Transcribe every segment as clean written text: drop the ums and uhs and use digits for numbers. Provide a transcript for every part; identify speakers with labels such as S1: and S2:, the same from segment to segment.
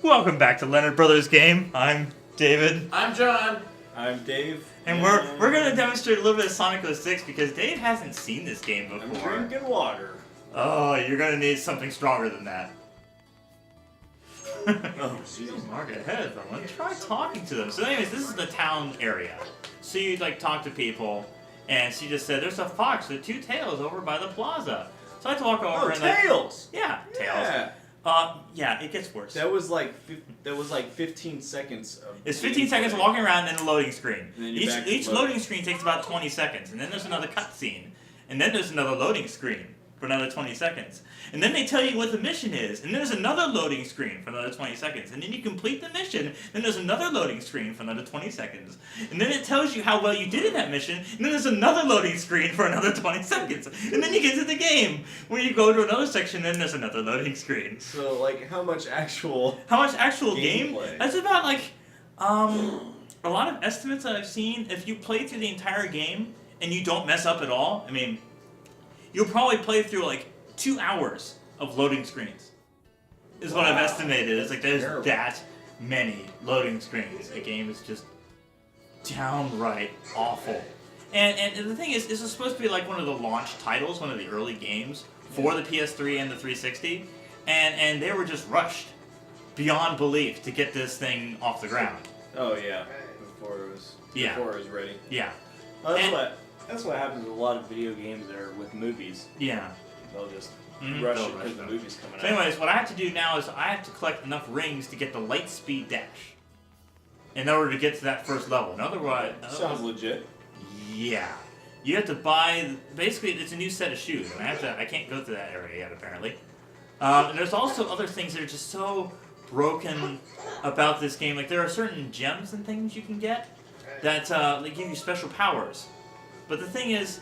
S1: Welcome back to Leonard Brothers Game. I'm David.
S2: I'm John.
S3: I'm Dave.
S1: And we're going to demonstrate a little bit of Sonic 06 because Dave hasn't seen this game before.
S3: I'm drinking water.
S1: Oh, you're going to need something stronger than that.
S3: Oh, jeez.
S1: Mark ahead, everyone. Try talking to them. So anyways, this is the town area. So you talk to people, and she just said, there's a fox with two tails over by the plaza. So I had to walk over and
S3: tails!
S1: Yeah, tails.
S3: Yeah.
S1: Yeah, it gets worse.
S3: That was like 15 seconds of
S1: It's 15 seconds of walking around and a loading screen.
S3: And then
S1: Each loading screen takes about 20 seconds, and then there's another cutscene, and then there's another loading screen for another 20 seconds. And then they tell you what the mission is, and then there's another loading screen for another 20 seconds. And then you complete the mission, then there's another loading screen for another 20 seconds. And then it tells you how well you did in that mission, and then there's another loading screen for another 20 seconds. And then you get to the game, where you go to another section, and then there's another loading screen.
S3: So, like, how much actual
S1: game?
S3: gameplay?
S1: That's about, like, a lot of estimates that I've seen, if you play through the entire game, and you don't mess up at all, I mean, you'll probably play through, like, 2 hours of loading screens, is what I've estimated. It's like there's that many loading screens. The game is just downright awful. And the thing is, this is supposed to be like one of the launch titles, one of the early games for the PS3 and the 360, and they were just rushed beyond belief to get this thing off the ground.
S3: Oh yeah, before it was ready.
S1: Yeah.
S3: Well, that's what happens with a lot of video games that are with movies.
S1: Yeah.
S3: They'll just rush it because the movie's coming out.
S1: So anyways, what I have to do now is I have to collect enough rings to get the light speed dash in order to get to that first level. And otherwise...
S3: Sounds legit.
S1: Yeah. You have to buy... Basically, it's a new set of shoes. And I can't go to that area yet, apparently. And there's also other things that are just so broken about this game. Like, there are certain gems and things you can get that they give you special powers. But the thing is,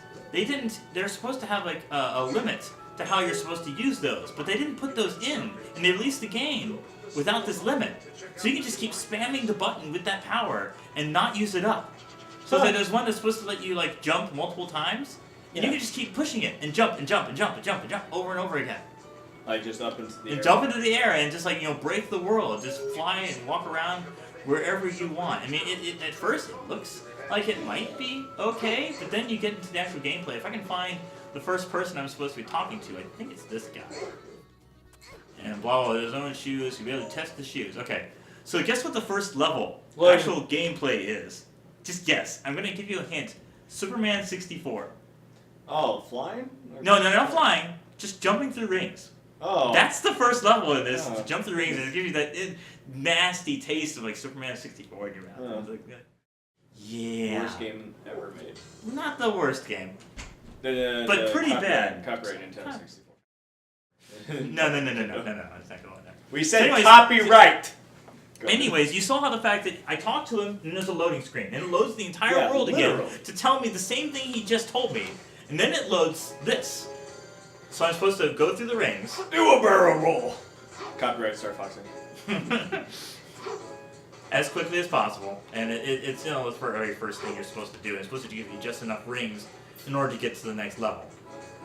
S1: they're supposed to have, like, a limit to how you're supposed to use those, but they didn't put those in, and they released the game without this limit. So you can just keep spamming the button with that power and not use it up. So there's one that's supposed to let you, like, jump multiple times, and you can just keep pushing it and jump and jump and jump and jump and jump over and over again.
S3: Like just up into the air.
S1: And jump into the air and just, like, break the world. Just fly and walk around wherever you want. I mean, at first it looks like it might be okay, but then you get into the actual gameplay. If I can find the first person I'm supposed to be talking to, I think it's this guy. And blah, blah, his own shoes, you'll be able to test the shoes. Okay, so guess what the first level, actual gameplay is. Just guess. I'm going to give you a hint. Superman 64.
S3: Oh, flying?
S1: No, not flying. Just jumping through rings.
S3: Oh.
S1: That's the first level of this. To jump through rings and give you that nasty taste of, like, Superman 64 in your mouth. Yeah.
S3: Worst game ever made.
S1: Not the worst game.
S3: But
S1: pretty bad.
S3: Copyright Nintendo 64.
S1: No, it's not going there.
S3: We said copyright!
S1: Anyways, you saw how the fact that I talked to him, and there's a loading screen, and it loads the entire world again to tell me the same thing he just told me, and then it loads this. So I'm supposed to go through the rings.
S3: Do a barrel roll! Copyright Star Foxing.
S1: As quickly as possible, and it's the very first thing you're supposed to do. It's supposed to give you just enough rings in order to get to the next level.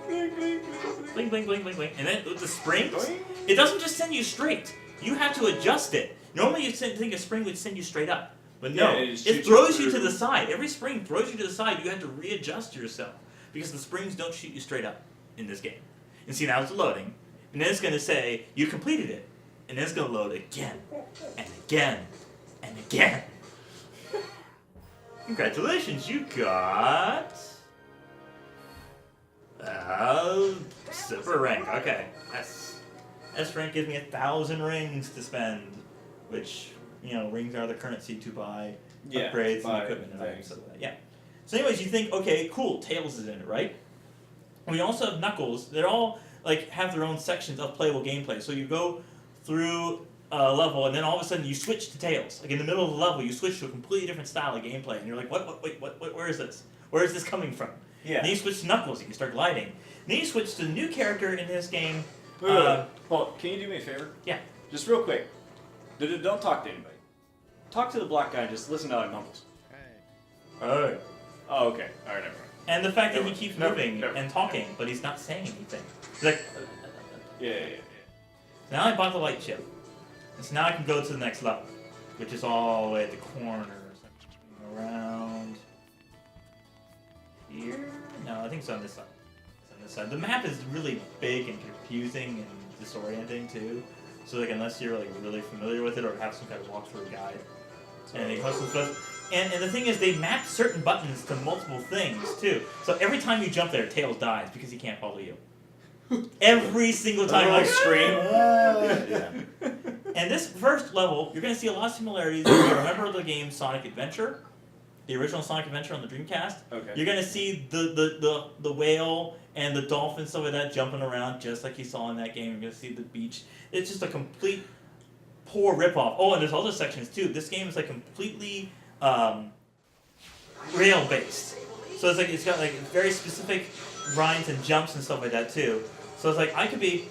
S1: Bling, bling, bling, bling, bling. And then with the springs, it doesn't just send you straight. You have to adjust it. Normally you'd think a spring would send you straight up. But no, it throws you to the side. Every spring throws you to the side. You have to readjust yourself. Because the springs don't shoot you straight up in this game. And see, now it's loading. And then it's going to say, you completed it. And then it's going to load again. And again. And again. Congratulations, you got... super rank. Okay. S rank gives me 1,000 rings to spend. Which, rings are the currency to buy upgrades and equipment and items. Yeah. So anyways, you think, okay, cool, Tails is in it, right? And we also have Knuckles. They're all, have their own sections of playable gameplay. So you go through a level, and then all of a sudden you switch to Tails. Like in the middle of the level, you switch to a completely different style of gameplay, and you're like, what, where is this? Where is this coming from?
S3: Yeah.
S1: And then you switch to Knuckles, you can start gliding. And then you switch to the new character in this game.
S3: Well, can you do me a favor?
S1: Yeah.
S3: Just real quick. Don't talk to anybody. Talk to the black guy and just listen to how he mumbles.
S1: Hey.
S3: Oh, okay. Alright, never mind.
S1: And the fact that he keeps moving and talking, but he's not saying anything. He's like...
S3: Yeah.
S1: Now I bought the light chip. So now I can go to the next level, which is all the way at the corner. Around here? No, I think it's on this side. It's on this side. The map is really big and confusing and disorienting too. So like unless you're like really familiar with it or have some kind of walkthrough guide, and it costs some stuff. And the thing is, they map certain buttons to multiple things too. So every time you jump there, Tails dies because he can't follow you. Every single time.
S3: Like scream.
S1: Yeah. And this first level, you're going to see a lot of similarities. If you remember the game Sonic Adventure, the original Sonic Adventure on the Dreamcast.
S3: Okay.
S1: You're going to see the whale and the dolphin, stuff like that, jumping around just like you saw in that game. You're going to see the beach. It's just a complete poor ripoff. Oh, and there's other sections too. This game is like completely rail based. So it's got like very specific grinds and jumps and stuff like that too. So it's like I could be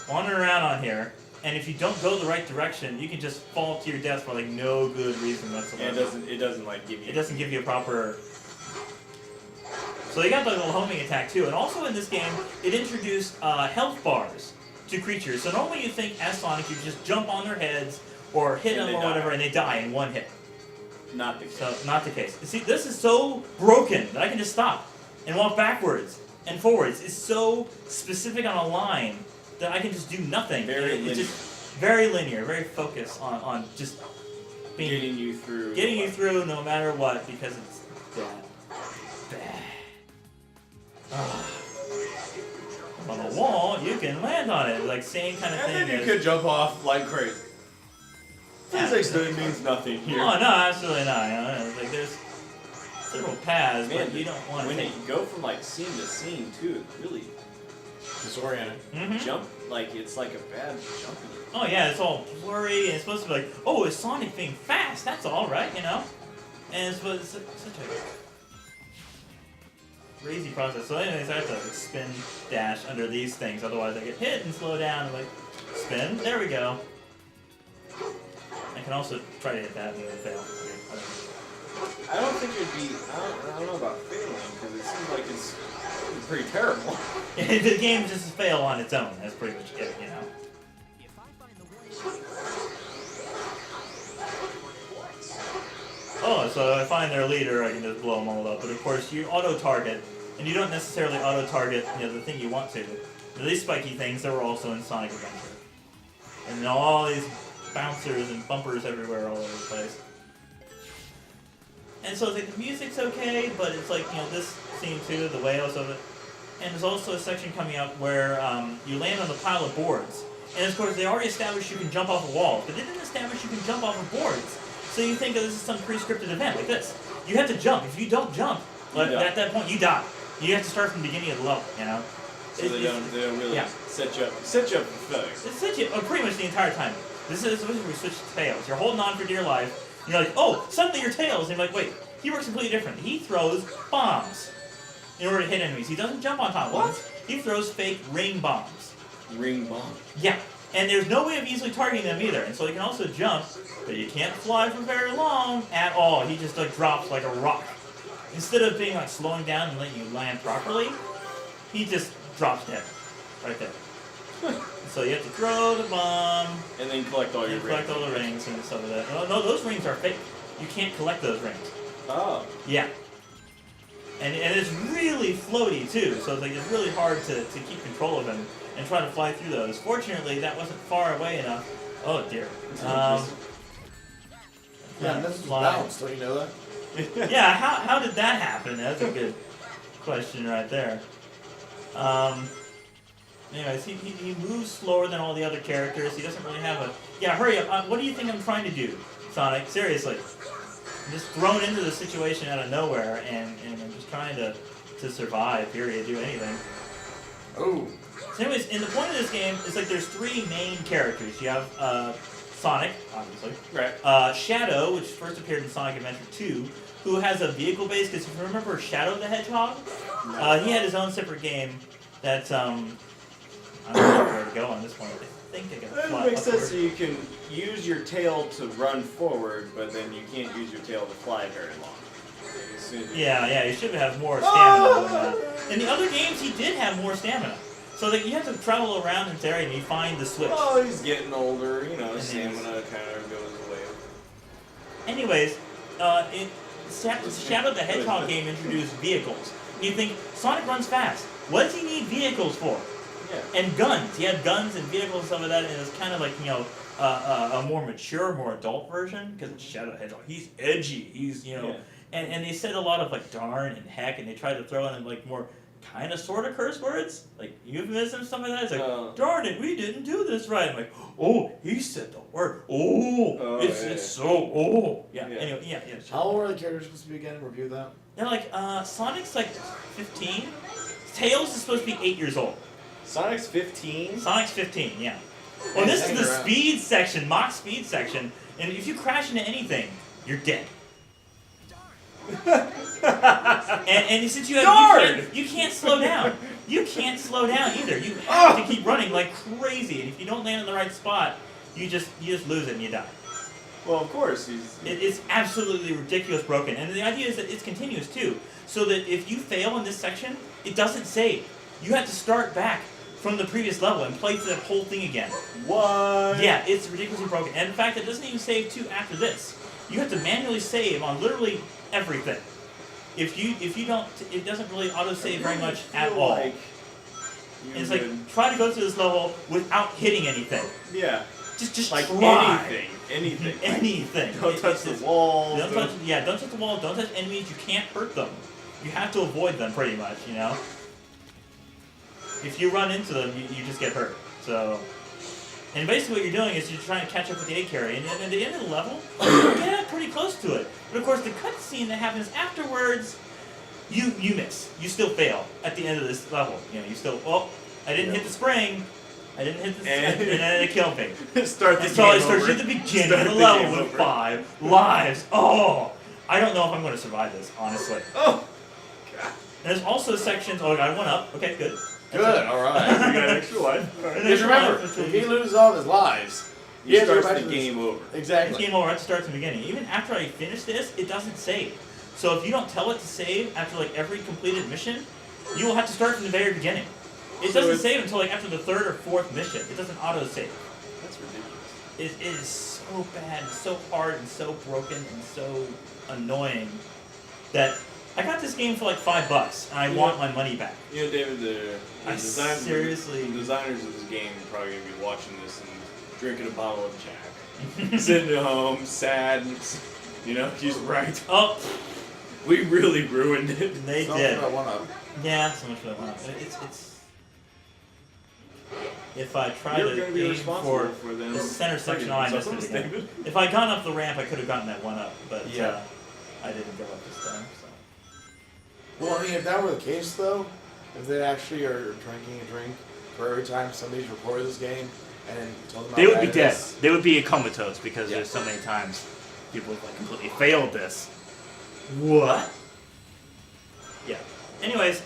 S1: wandering around on here, and if you don't go the right direction, you can just fall to your death for like no good reason whatsoever.
S3: And it doesn't like give you.
S1: It doesn't give you a proper. So you got the little homing attack too, and also in this game it introduced health bars to creatures. So normally you think as Sonic you just jump on their heads or hit them or whatever, and they die in one hit.
S3: Not the case.
S1: So not the case. See, this is so broken that I can just stop and walk backwards and forwards. It's so specific on a line that I can just do nothing. It's just very linear, very focused on just being,
S3: getting you through.
S1: Getting you through no matter what, because it's bad. On a wall, you can land on it. Like same kind of thing.
S3: And then you could jump off like crazy. Physics means nothing here.
S1: Oh no, absolutely not. You know, like there's several paths,
S3: Man,
S1: but you don't want to.
S3: When you go from like scene to scene too, it's really
S2: disorienting.
S1: Mm-hmm.
S3: Jump like it's like a bad jumping.
S1: Oh yeah, it's all blurry, and it's supposed to be like, oh, is Sonic being fast? That's all right, you know. And it's such a crazy process. So anyways, I have to spin dash under these things, otherwise I get hit and slow down and like spin. There we go. I can also try to hit that and then fail.
S3: I don't think it'd be. I don't know about failing because it seems like it's pretty terrible.
S1: The game just fail on its own. That's pretty much it, you know. Oh, so if I find their leader, I can just blow them all up. But of course, you auto-target, and you don't necessarily auto-target the thing you want to. These spiky things that were also in Sonic Adventure. And then all these bouncers and bumpers everywhere all over the place. And so it's like the music's okay, but it's like, this scene too, the whales of it. And there's also a section coming up where you land on a pile of boards. And of course, they already established you can jump off a wall, but they didn't establish you can jump off of boards. So you think this is some pre-scripted event like this. You have to jump. If you don't jump, at that point you die. You have to start from the beginning of the level, you know?
S3: So they don't really set you up for failure.
S1: It sets you pretty much the entire time. This is where we switch to Tails. You're holding on for dear life. And you're like, oh, suddenly you're Tails. And you're like, wait, he works completely different. He throws bombs in order to hit enemies. He doesn't jump on top of ones. He throws fake ring bombs.
S3: Ring bomb?
S1: Yeah. And there's no way of easily targeting them either. And so he can also jump, but you can't fly for very long at all. He just drops like a rock. Instead of being slowing down and letting you land properly, he just drops dead. Right there. So you have to throw the bomb.
S3: And then collect all your rings.
S1: Collect all the rings and stuff like that. No, those rings are fake. You can't collect those rings.
S3: Oh.
S1: Yeah. And it's really floaty too, so it's really hard to keep control of him and try to fly through those. Fortunately, that wasn't far away enough. Oh dear.
S2: Yeah, this is balanced, don't you know that?
S1: Yeah, how did that happen? That's a good question right there. Anyways, he moves slower than all the other characters. He doesn't really have a... Yeah, hurry up. What do you think I'm trying to do, Sonic? Seriously. I'm just thrown into the situation out of nowhere, and I'm just trying to survive, period, do anything.
S2: Oh.
S1: So anyways, and the point of this game is there's three main characters. You have Sonic, obviously.
S3: Right.
S1: Shadow, which first appeared in Sonic Adventure 2, who has a vehicle base, because if you remember Shadow the Hedgehog, he had his own separate game that, I don't know where to go on this one. I think I got
S3: That makes sense, so you can use your tail to run forward, but then you can't use your tail to fly very long.
S1: Yeah, he should have more stamina than that. In the other games, he did have more stamina. So that you have to travel around in this area and you find the switch.
S3: Oh, he's getting older. You know,
S1: And
S3: stamina kind of goes away.
S1: Anyways, Shadow the Hedgehog game introduced vehicles. You think, Sonic runs fast. What does he need vehicles for?
S3: Yeah.
S1: And guns. He had guns and vehicles and stuff like that, and it's kind of like, a more mature, more adult version, because Shadow the Hedgehog, he's edgy. He's, and they said a lot of, like, darn and heck, and they tried to throw in, like, more kind of sort of curse words, like euphemisms, stuff like that. It's like, darn it, we didn't do this right. I'm like, oh, he said the word. It's so, yeah. Anyway, yeah. Sure.
S2: How old are the characters supposed to be again? Review that.
S1: They're like, Sonic's like 15. Tails is supposed to be 8 years old.
S3: Sonic's 15?
S1: Sonic's 15, yeah. Well, this is the speed section, Mach speed section, and if you crash into anything, you're dead. and since you can't slow down. You can't slow down either. You have to keep running like crazy, and if you don't land in the right spot, you just lose it and you die.
S3: Well, of course
S1: It's absolutely ridiculous broken, and the idea is that it's continuous too. So that if you fail in this section, it doesn't save. You have to start back from the previous level and play through that whole thing again.
S3: What?
S1: Yeah, it's ridiculously broken. And in fact, it doesn't even save too after this. You have to manually save on literally everything. If you don't, it doesn't really auto-save very much at all. It's like, try to go through this level without hitting anything.
S3: Yeah.
S1: Just
S3: like
S1: try.
S3: Anything.
S1: Anything.
S3: Don't touch the walls.
S1: Don't touch the wall. Don't touch enemies. You can't hurt them. You have to avoid them pretty much, If you run into them, you just get hurt. So, and basically what you're doing is you're trying to catch up with the egg carrier, and at the end of the level, you get pretty close to it. But of course, the cutscene that happens afterwards, you miss. You still fail at the end of this level. You still, I didn't hit the spring. I didn't hit the and then it killed me.
S3: It starts
S1: at the beginning of the level with 5 lives. Oh, I don't know if I'm going to survive this, honestly.
S3: Oh, God.
S1: And there's also sections. Oh, I got 1 up. Okay, good.
S2: Good, alright.
S3: You got an extra life.
S2: Because remember, if he loses all of his lives,
S3: he starts the game over.
S2: Exactly.
S1: It's game over. I have to start from the beginning. Even after I finish this, it doesn't save. So if you don't tell it to save after like every completed mission, you will have to start from the very beginning. It doesn't save until like after the 3rd or 4th mission. It doesn't auto-save.
S3: That's ridiculous.
S1: It is so bad, and so hard, and so broken, and so annoying that I got this game for like $5, and I want my money back.
S3: David, the designers of this game are probably going to be watching this and drinking a bottle of Jack. Sitting at home, sad, he's right.
S1: Oh!
S3: We really ruined it.
S1: They
S2: so
S1: did.
S2: For that 1 up.
S1: Yeah, so much for that 1 up. It's... If I try
S3: You're
S1: to
S3: be
S1: aim for
S3: them
S1: the center section, I missed it again. If I'd gone up the ramp, I could have gotten that 1 up, but I didn't go up this time. So.
S2: Well, I mean, if that were the case, though, if they actually are drinking a drink for every time somebody's recorded this game and told them
S1: they would be
S2: bad it
S1: dead.
S2: is,
S1: They would be comatose because there's so many times people have like completely failed this. What? Yeah. Anyways,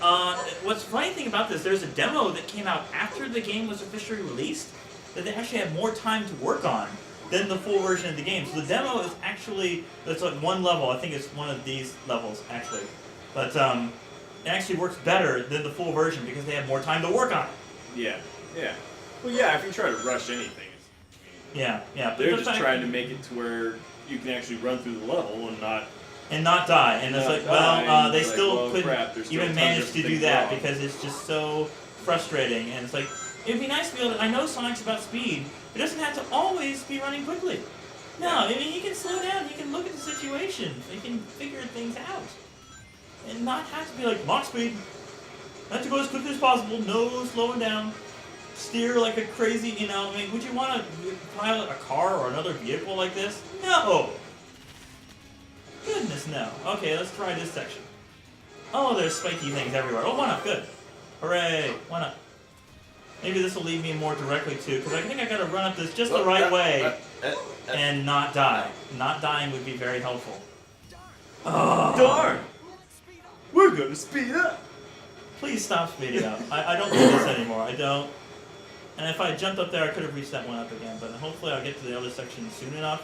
S1: what's funny thing about this, there's a demo that came out after the game was officially released that they actually had more time to work on than the full version of the game. So the demo is actually, it's like 1 level. I think it's one of these levels, actually. But it actually works better than the full version because they had more time to work on it.
S3: Yeah. Well, yeah, if you try to rush anything,
S1: Yeah. But
S3: they're just trying to make it to where you can actually run through the level and not
S1: die. And it's like, they still couldn't even manage to do that
S3: wrong.
S1: because it's just so frustrating. And it's like, it'd be nice to be able to, I know Sonic's about speed, but it doesn't have to always be running quickly. No, I mean, you can slow down, you can look at the situation, you can figure things out. And not have to be like, Mach speed. I have to go as quickly as possible, no slowing down. Steer like a crazy, I mean, would you want to pilot a car or another vehicle like this? No! Goodness no. Okay, let's try this section. Oh, there's spiky things everywhere. Oh, 1 up, good. Hooray, 1 up. Maybe this will lead me more directly to, because I think I gotta run up this just the right way and not die. Not dying would be very helpful. Oh.
S3: Darn! We're gonna speed up!
S1: Please stop speeding up. I don't do this anymore. I don't. And if I jumped up there, I could have reached that 1 up again. But hopefully I'll get to the other section soon enough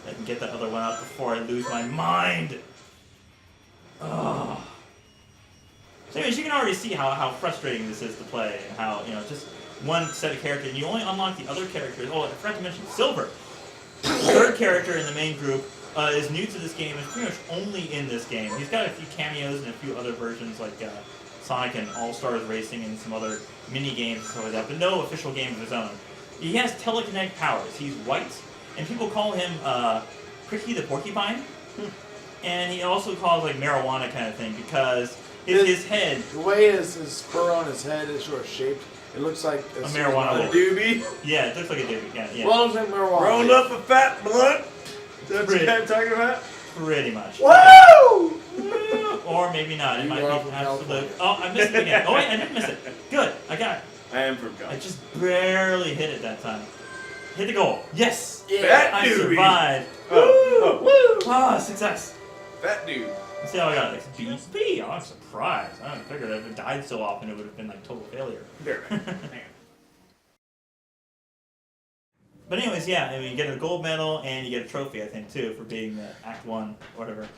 S1: that I can get that other 1 up before I lose my mind. Oh. Anyways, you can already see how frustrating this is to play, and how, just one set of characters, and you only unlock the other characters. Oh, I forgot to mention Silver. Third character in the main group is new to this game, and pretty much only in this game. He's got a few cameos and a few other versions, like Sonic and All-Stars Racing and some other mini-games and stuff like that, but no official game of his own. He has telekinetic powers. He's white, and people call him Pricky the Porcupine. And he also calls like marijuana kind of thing, because his head...
S2: The way his fur on his head is sort of shaped, it looks like
S1: a marijuana.
S3: A doobie?
S1: Yeah, it looks like a doobie. Yeah.
S2: Well, it looks like marijuana.
S3: Rolled up a fat blunt? That's what I'm talking about?
S1: Pretty much.
S2: Woo!
S1: Or maybe not. It
S2: You
S1: might
S2: are
S1: be
S2: from
S1: absolute.
S2: California.
S1: Oh, I missed it again. Oh wait, I didn't miss it. Good, I got it.
S3: I am from
S1: I
S3: California.
S1: just barely hit it that time. Hit the goal. Yes!
S3: Fat
S1: I
S3: doobie.
S1: survived.
S3: Oh,
S1: Ah, success.
S3: fat dude.
S1: Let's see how I got it. It's B. Oh, I'm surprised. I figured if it died so often it would have been like total failure.
S3: There.
S1: But anyways, yeah, I mean, you get a gold medal and you get a trophy, I think, too, for being Act 1 or whatever.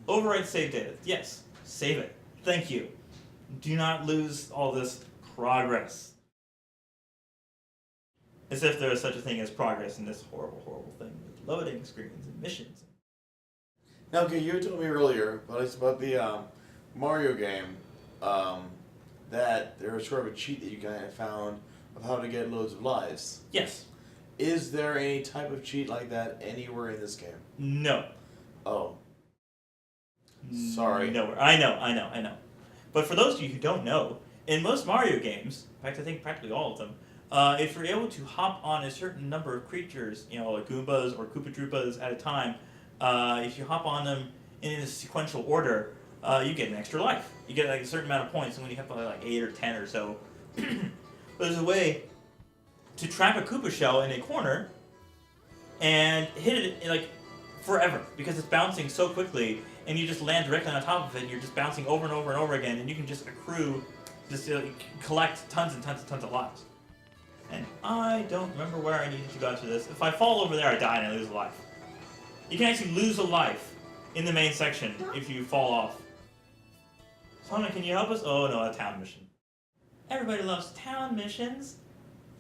S1: Overwrite save data. Yes, save it. Thank you. Do not lose all this progress. As if there is such a thing as progress in this horrible, horrible thing with loading screens and missions.
S2: Now, okay, you told me earlier, but it's about the Mario game, that there was sort of a cheat that you kind of found of how to get loads of lives.
S1: Yes.
S2: Is there any type of cheat like that anywhere in this game?
S1: No.
S2: Oh. Sorry.
S1: Nowhere. I know. But for those of you who don't know, in most Mario games, in fact I think practically all of them, if you're able to hop on a certain number of creatures, like Goombas or Koopa Troopas at a time, if you hop on them in a sequential order, you get an extra life. You get like a certain amount of points, and when you have like 8 or 10 or so, there's a way to trap a Koopa shell in a corner and hit it like forever, because it's bouncing so quickly, and you just land directly on top of it, and you're just bouncing over and over and over again, and you can just accrue, collect tons and tons and tons of lives. And I don't remember where I needed to go after this. If I fall over there, I die and I lose a life. You can actually lose a life in the main section if you fall off. Sonic, can you help us? Oh no, a town mission. Everybody loves town missions.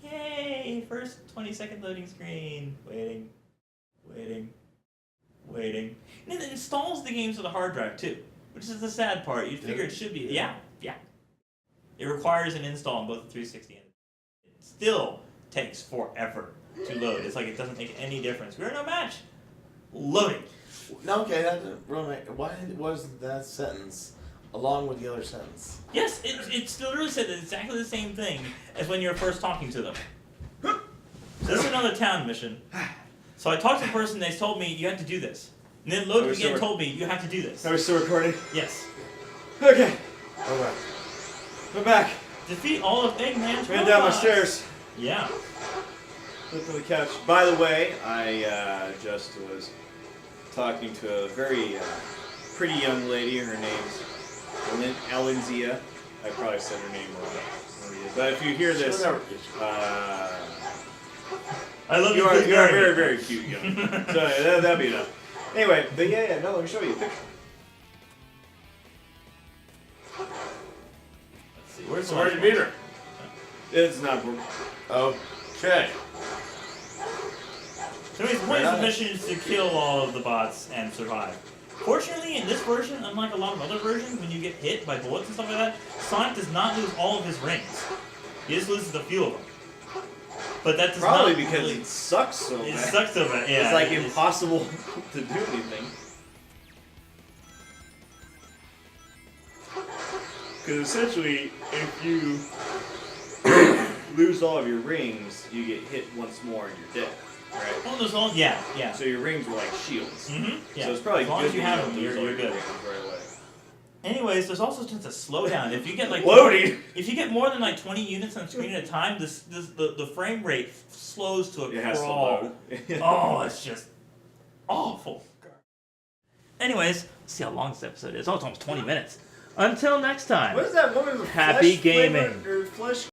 S1: Yay! First 20-second loading screen. Waiting. And it installs the games to the hard drive too, which is the sad part. You'd figure it should be. Yeah. It requires an install on both the 360 and it still takes forever to load. It's like it doesn't make any difference. We're no match. Loading.
S2: No, okay, that didn't really make... Why was that sentence along with the other sentence?
S1: Yes, it still really said exactly the same thing as when you were first talking to them. So this is another town mission. So I talked to the person, they told me, you have to do this. And then loaded again and told me, you have to do this.
S3: Are we still recording?
S1: Yes.
S3: Okay.
S2: Alright.
S3: I'm back.
S1: Defeat all of Eggman's
S3: Ran down my
S1: robots.
S3: stairs.
S1: Yeah.
S3: Looked on the couch. By the way, I just was talking to a very pretty young lady. Her name's Alinzia. I probably said her name wrong. But if you hear this,
S1: I love
S3: you are very,
S1: very,
S3: very cute young. So that'd be enough. Anyway, but yeah, no, let me show you a picture.
S1: Let's see, where's the
S2: Where'd you
S1: lunch
S2: beat
S1: box?
S2: her?
S3: It's not.
S2: Okay.
S1: So anyways, the point of the mission is to kill all of the bots and survive. Fortunately, in this version, unlike a lot of other versions, when you get hit by bullets and stuff like that, Sonic does not lose all of his rings. He just loses a few of them. But that does
S3: Probably
S1: not
S3: because
S1: really,
S3: it sucks so bad.
S1: it sucks so bad. Yeah,
S3: It's like
S1: it is.
S3: impossible to do anything. Because essentially, if you lose all of your rings, you get hit once more and you're dead. Right?
S1: Oh, there's all, yeah.
S3: So your rings were like shields.
S1: Mm-hmm. Yeah.
S3: So it's probably
S1: as long
S3: good
S1: as you
S3: when
S1: have
S3: don't
S1: them,
S3: lose all
S1: you're
S3: your
S1: good.
S3: rings right away.
S1: Anyways, there's also just a slowdown. If you get like
S3: Loading.
S1: if you get more than like 20 units on the screen at a time, the frame rate slows to a
S3: It has to
S1: crawl.
S3: load.
S1: Oh, it's just awful. Anyways, let's see how long this episode is. Oh, it's almost 20 minutes. Until next time.
S3: What is that woman with
S1: Happy
S3: flesh
S1: gaming.
S3: Or flesh